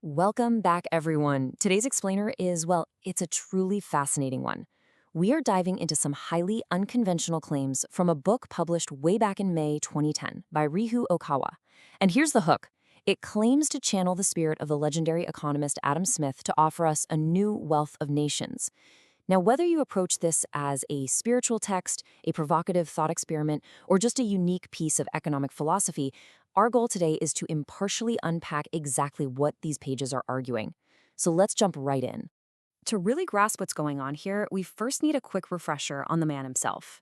Welcome back, everyone. Today's explainer is, well, it's a truly fascinating one. We are diving into some highly unconventional claims from a book published way back in May 2010 by Ryuho Okawa. And here's the hook. It claims to channel the spirit of the legendary economist Adam Smith to offer us a new wealth of nations. Now, whether you approach this as a spiritual text, a provocative thought experiment, or just a unique piece of economic philosophy, our goal today is to impartially unpack exactly what these pages are arguing. So let's jump right in. To really grasp what's going on here, we first need a quick refresher on the man himself.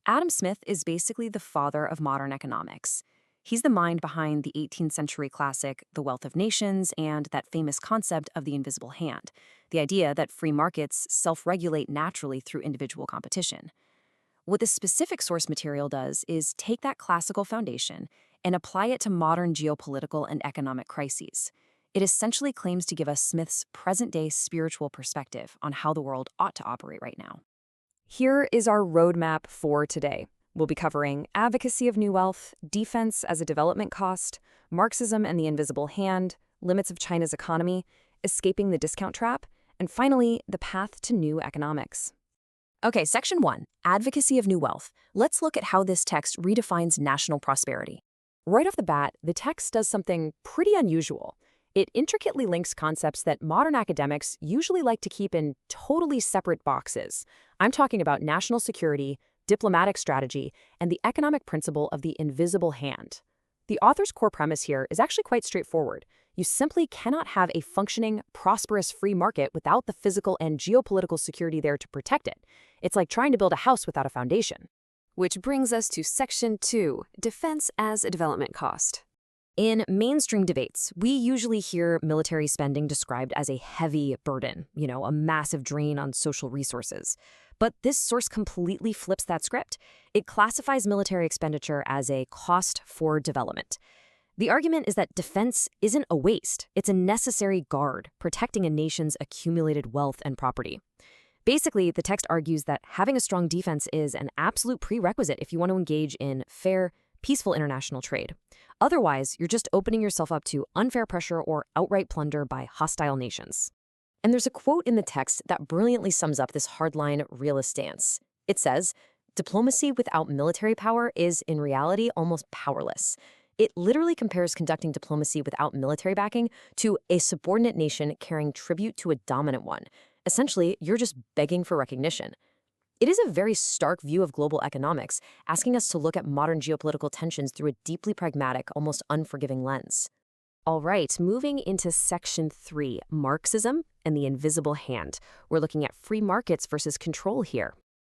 Adam Smith is basically the father of modern economics. He's the mind behind the 18th century classic, The Wealth of Nations, and that famous concept of the invisible hand, the idea that free markets self-regulate naturally through individual competition. What this specific source material does is take that classical foundation and apply it to modern geopolitical and economic crises. It essentially claims to give us Smith's present-day spiritual perspective on how the world ought to operate right now. Here is our roadmap for today. We'll be covering advocacy of new wealth, defense as a development cost, Marxism and the invisible hand, limits of China's economy, escaping the discount trap, and finally, the path to new economics. Okay, Section 1, Advocacy of New Wealth. Let's look at how this text redefines national prosperity. Right off the bat, the text does something pretty unusual. It intricately links concepts that modern academics usually like to keep in totally separate boxes. I'm talking about national security, diplomatic strategy, and the economic principle of the invisible hand. The author's core premise here is actually quite straightforward. You simply cannot have a functioning, prosperous free market without the physical and geopolitical security there to protect it. It's like trying to build a house without a foundation. Which brings us to Section 2, Defense as a Development Cost. In mainstream debates, we usually hear military spending described as a heavy burden, a massive drain on social resources. But this source completely flips that script. It classifies military expenditure as a cost for development. The argument is that defense isn't a waste. It's a necessary guard, protecting a nation's accumulated wealth and property. Basically, the text argues that having a strong defense is an absolute prerequisite if you want to engage in fair, peaceful international trade. Otherwise, you're just opening yourself up to unfair pressure or outright plunder by hostile nations. And there's a quote in the text that brilliantly sums up this hardline realist stance. It says, "Diplomacy without military power is, in reality, almost powerless." It literally compares conducting diplomacy without military backing to a subordinate nation carrying tribute to a dominant one. Essentially, you're just begging for recognition. It is a very stark view of global economics, asking us to look at modern geopolitical tensions through a deeply pragmatic, almost unforgiving lens. All right, moving into Section 3, Marxism and the invisible hand. We're looking at free markets versus control here.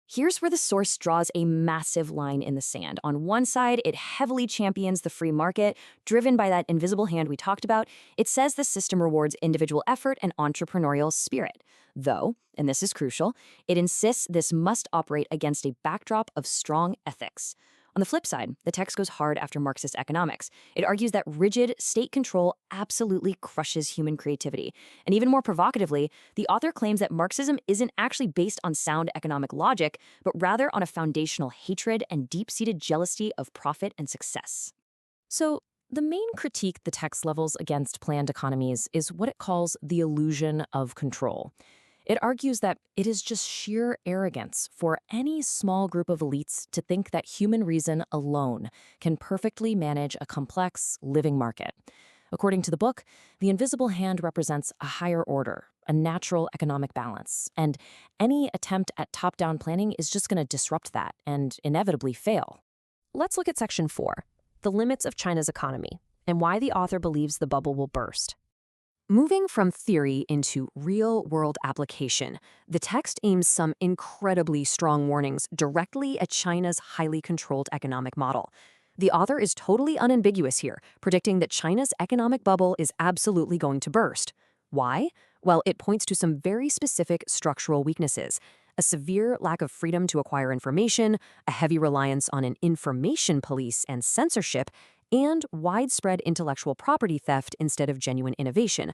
Here's where the source draws a massive line in the sand. On one side, it heavily champions the free market, driven by that invisible hand we talked about. It says the system rewards individual effort and entrepreneurial spirit. Though, and this is crucial, it insists this must operate against a backdrop of strong ethics. On the flip side, the text goes hard after Marxist economics. It argues that rigid state control absolutely crushes human creativity. And even more provocatively, the author claims that Marxism isn't actually based on sound economic logic, but rather on a foundational hatred and deep-seated jealousy of profit and success. So, the main critique the text levels against planned economies is what it calls the illusion of control. It argues that it is just sheer arrogance for any small group of elites to think that human reason alone can perfectly manage a complex, living market. According to the book, the invisible hand represents a higher order, a natural economic balance, and any attempt at top-down planning is just going to disrupt that and inevitably fail. Let's look at Section 4, the limits of China's economy, and why the author believes the bubble will burst. Moving from theory into real-world application, the text aims some incredibly strong warnings directly at China's highly controlled economic model. The author is totally unambiguous here, predicting that China's economic bubble is absolutely going to burst. Why? Well, it points to some very specific structural weaknesses: a severe lack of freedom to acquire information, a heavy reliance on an information police and censorship, and widespread intellectual property theft instead of genuine innovation.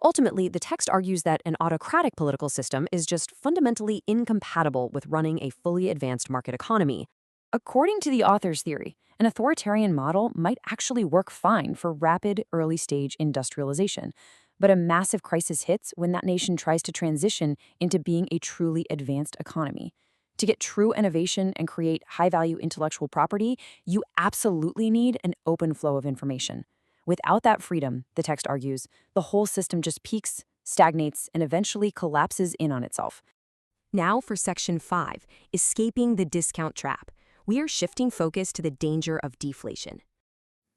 Ultimately, the text argues that an autocratic political system is just fundamentally incompatible with running a fully advanced market economy. According to the author's theory, an authoritarian model might actually work fine for rapid early-stage industrialization. But a massive crisis hits when that nation tries to transition into being a truly advanced economy. To get true innovation and create high-value intellectual property, you absolutely need an open flow of information. Without that freedom, the text argues, the whole system just peaks, stagnates, and eventually collapses in on itself. Now for Section 5, Escaping the Discount Trap. We are shifting focus to the danger of deflation.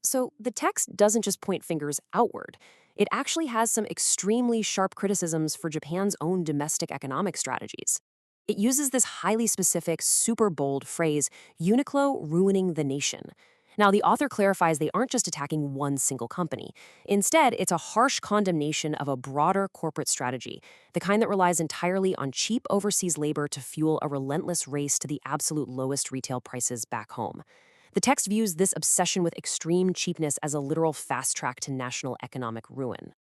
So the text doesn't just point fingers outward. It actually has some extremely sharp criticisms for Japan's own domestic economic strategies. It uses this highly specific, super bold phrase, Uniqlo ruining the nation. Now, the author clarifies they aren't just attacking one single company. Instead, it's a harsh condemnation of a broader corporate strategy, the kind that relies entirely on cheap overseas labor to fuel a relentless race to the absolute lowest retail prices back home. The text views this obsession with extreme cheapness as a literal fast track to national economic ruin.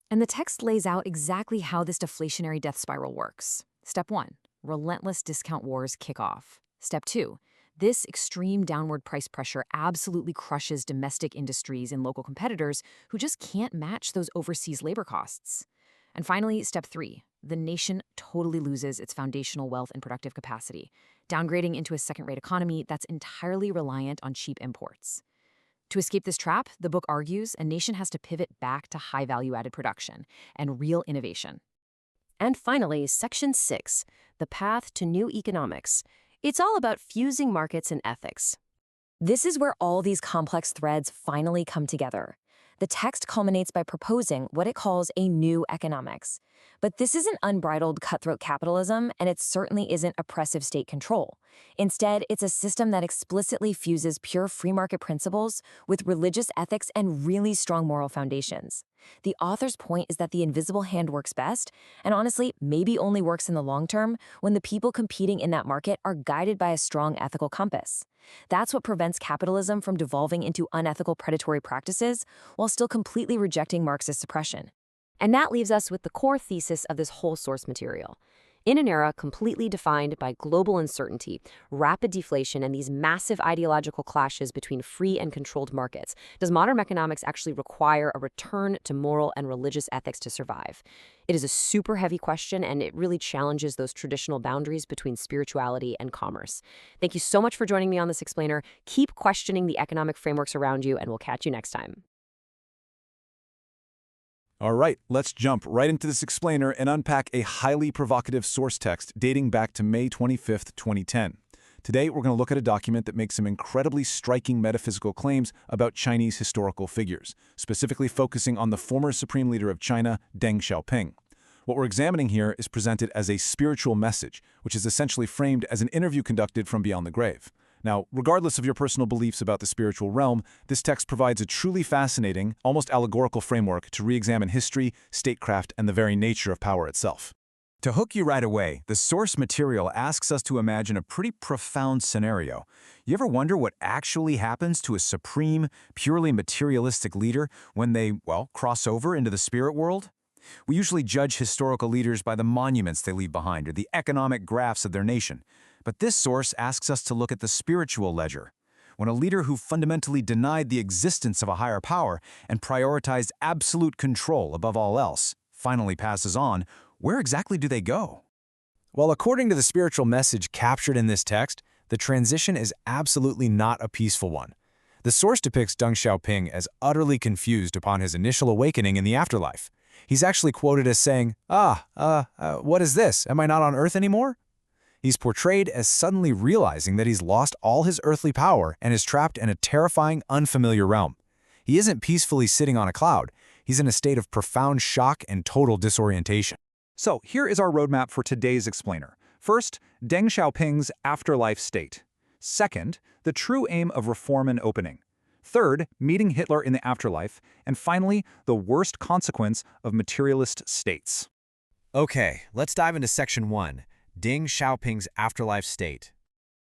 And the text lays out exactly how this deflationary death spiral works. Step 1. Relentless discount wars kick off. Step 2. This extreme downward price pressure absolutely crushes domestic industries and local competitors who just can't match those overseas labor costs. And finally, Step 3. The nation totally loses its foundational wealth and productive capacity, downgrading into a second-rate economy that's entirely reliant on cheap imports. To escape this trap, the book argues a nation has to pivot back to high-value-added production and real innovation. And finally, Section 6, The Path to New Economics. It's all about fusing markets and ethics. This is where all these complex threads finally come together. The text culminates by proposing what it calls a new economics. But this isn't unbridled cutthroat capitalism, and it certainly isn't oppressive state control. Instead, it's a system that explicitly fuses pure free market principles with religious ethics and really strong moral foundations. The author's point is that the invisible hand works best, and honestly, maybe only works in the long term, when the people competing in that market are guided by a strong ethical compass. That's what prevents capitalism from devolving into unethical predatory practices while still completely rejecting Marxist suppression. And that leaves us with the core thesis of this whole source material. In an era completely defined by global uncertainty, rapid deflation, and these massive ideological clashes between free and controlled markets, does modern economics actually require a return to moral and religious ethics to survive? It is a super heavy question, and it really challenges those traditional boundaries between spirituality and commerce. Thank you so much for joining me on this explainer. Keep questioning the economic frameworks around you, and we'll catch you next time. All right, let's jump right into this explainer and unpack a highly provocative source text dating back to May 25th, 2010. Today, we're going to look at a document that makes some incredibly striking metaphysical claims about Chinese historical figures, specifically focusing on the former supreme leader of China, Deng Xiaoping. What we're examining here is presented as a spiritual message, which is essentially framed as an interview conducted from beyond the grave. Now, regardless of your personal beliefs about the spiritual realm, this text provides a truly fascinating, almost allegorical framework to re-examine history, statecraft, and the very nature of power itself. To hook you right away, the source material asks us to imagine a pretty profound scenario. You ever wonder what actually happens to a supreme, purely materialistic leader when they, cross over into the spirit world? We usually judge historical leaders by the monuments they leave behind or the economic graphs of their nation. But this source asks us to look at the spiritual ledger. When a leader who fundamentally denied the existence of a higher power and prioritized absolute control above all else finally passes on, where exactly do they go? Well, according to the spiritual message captured in this text, the transition is absolutely not a peaceful one. The source depicts Deng Xiaoping as utterly confused upon his initial awakening in the afterlife. He's actually quoted as saying, what is this? Am I not on Earth anymore? He's portrayed as suddenly realizing that he's lost all his earthly power and is trapped in a terrifying, unfamiliar realm. He isn't peacefully sitting on a cloud. He's in a state of profound shock and total disorientation. So here is our roadmap for today's explainer. First, Deng Xiaoping's afterlife state. Second, the true aim of reform and opening. Third, meeting Hitler in the afterlife. And finally, the worst consequence of materialist states. Okay, let's dive into Section 1, Deng Xiaoping's afterlife state.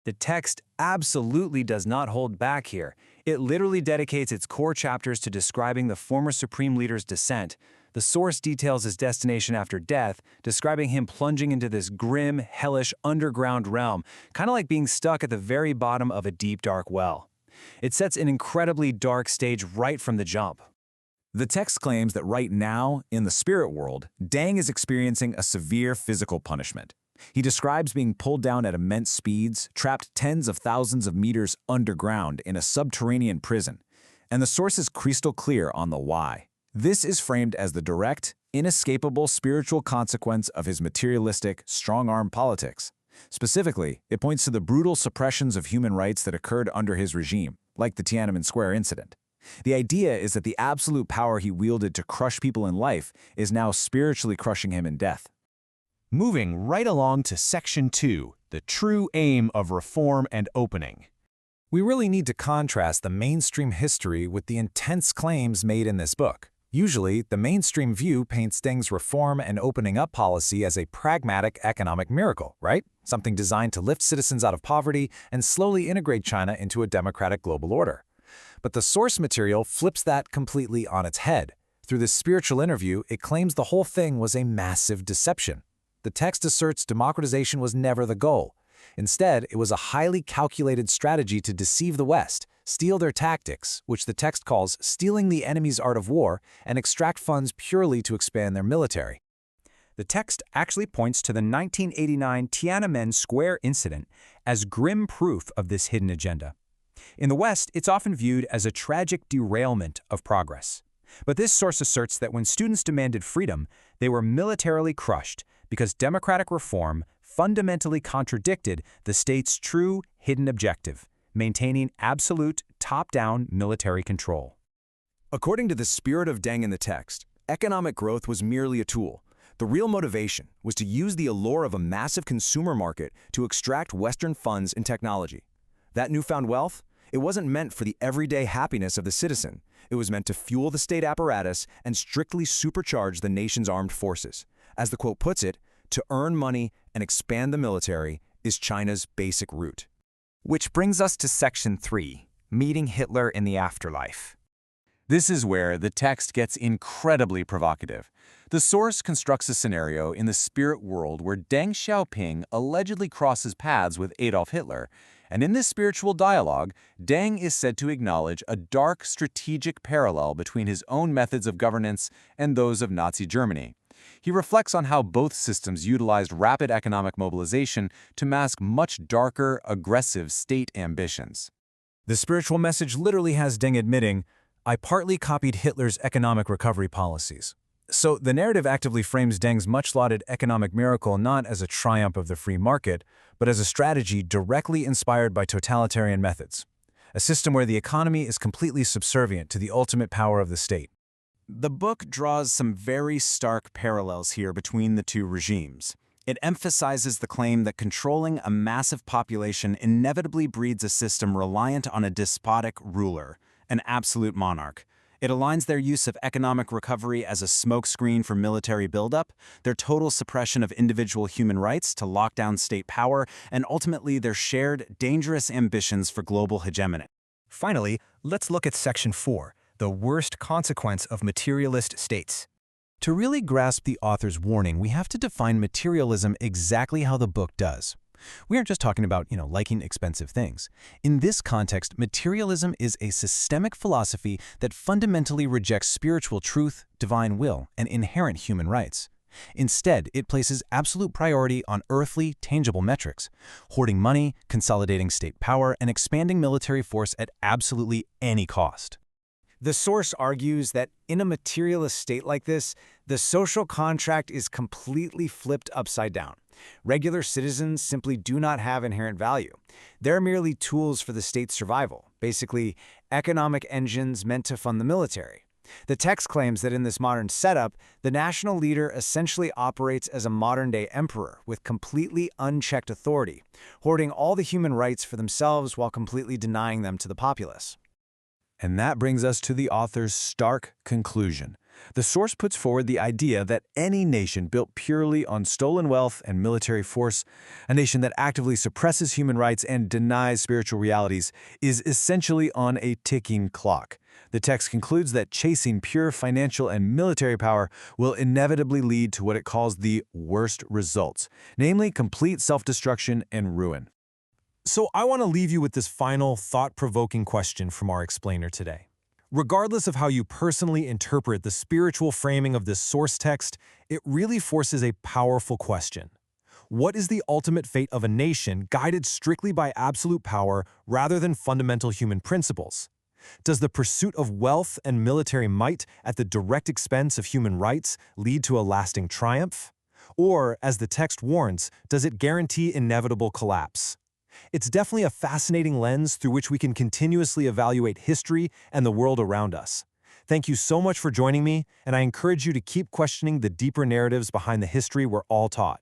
The text absolutely does not hold back here. It literally dedicates its core chapters to describing the former supreme leader's descent. The source details his destination after death, describing him plunging into this grim, hellish, underground realm, kind of like being stuck at the very bottom of a deep, dark well. It sets an incredibly dark stage right from the jump. The text claims that right now, in the spirit world, Deng is experiencing a severe physical punishment. He describes being pulled down at immense speeds, trapped tens of thousands of meters underground in a subterranean prison. And the source is crystal clear on the why. This is framed as the direct, inescapable spiritual consequence of his materialistic, strong-arm politics. Specifically, it points to the brutal suppressions of human rights that occurred under his regime, like the Tiananmen Square incident. The idea is that the absolute power he wielded to crush people in life is now spiritually crushing him in death. Moving right along to Section 2, the true aim of reform and opening. We really need to contrast the mainstream history with the intense claims made in this book. Usually, the mainstream view paints Deng's reform and opening up policy as a pragmatic economic miracle, right? Something designed to lift citizens out of poverty and slowly integrate China into a democratic global order. But the source material flips that completely on its head. Through this spiritual interview, it claims the whole thing was a massive deception. The text asserts democratization was never the goal. Instead, it was a highly calculated strategy to deceive the West, steal their tactics, which the text calls stealing the enemy's art of war, and extract funds purely to expand their military. The text actually points to the 1989 Tiananmen Square incident as grim proof of this hidden agenda. In the West, it's often viewed as a tragic derailment of progress. But this source asserts that when students demanded freedom, they were militarily crushed because democratic reform fundamentally contradicted the state's true hidden objective, maintaining absolute top-down military control. According to the spirit of Deng in the text, economic growth was merely a tool. The real motivation was to use the allure of a massive consumer market to extract Western funds and technology. That newfound wealth, it wasn't meant for the everyday happiness of the citizen. It was meant to fuel the state apparatus and strictly supercharge the nation's armed forces. As the quote puts it, to earn money and expand the military is China's basic root. Which brings us to Section 3, Meeting Hitler in the Afterlife. This is where the text gets incredibly provocative. The source constructs a scenario in the spirit world where Deng Xiaoping allegedly crosses paths with Adolf Hitler, and in this spiritual dialogue, Deng is said to acknowledge a dark strategic parallel between his own methods of governance and those of Nazi Germany. He reflects on how both systems utilized rapid economic mobilization to mask much darker, aggressive state ambitions. The spiritual message literally has Deng admitting, "I partly copied Hitler's economic recovery policies." So the narrative actively frames Deng's much-lauded economic miracle not as a triumph of the free market, but as a strategy directly inspired by totalitarian methods, a system where the economy is completely subservient to the ultimate power of the state. The book draws some very stark parallels here between the two regimes. It emphasizes the claim that controlling a massive population inevitably breeds a system reliant on a despotic ruler, an absolute monarch. It aligns their use of economic recovery as a smokescreen for military buildup, their total suppression of individual human rights to lock down state power, and ultimately their shared, dangerous ambitions for global hegemony. Finally, let's look at Section 4, the worst consequence of materialist states. To really grasp the author's warning, we have to define materialism exactly how the book does. We aren't just talking about, liking expensive things. In this context, materialism is a systemic philosophy that fundamentally rejects spiritual truth, divine will, and inherent human rights. Instead, it places absolute priority on earthly, tangible metrics, hoarding money, consolidating state power, and expanding military force at absolutely any cost. The source argues that in a materialist state like this, the social contract is completely flipped upside down. Regular citizens simply do not have inherent value. They're merely tools for the state's survival, basically economic engines meant to fund the military. The text claims that in this modern setup, the national leader essentially operates as a modern-day emperor with completely unchecked authority, hoarding all the human rights for themselves while completely denying them to the populace. And that brings us to the author's stark conclusion. The source puts forward the idea that any nation built purely on stolen wealth and military force, a nation that actively suppresses human rights and denies spiritual realities, is essentially on a ticking clock. The text concludes that chasing pure financial and military power will inevitably lead to what it calls the worst results, namely complete self-destruction and ruin. So I want to leave you with this final thought-provoking question from our explainer today. Regardless of how you personally interpret the spiritual framing of this source text, it really forces a powerful question. What is the ultimate fate of a nation guided strictly by absolute power rather than fundamental human principles? Does the pursuit of wealth and military might at the direct expense of human rights lead to a lasting triumph? Or, as the text warns, does it guarantee inevitable collapse? It's definitely a fascinating lens through which we can continuously evaluate history and the world around us. Thank you so much for joining me, and I encourage you to keep questioning the deeper narratives behind the history we're all taught.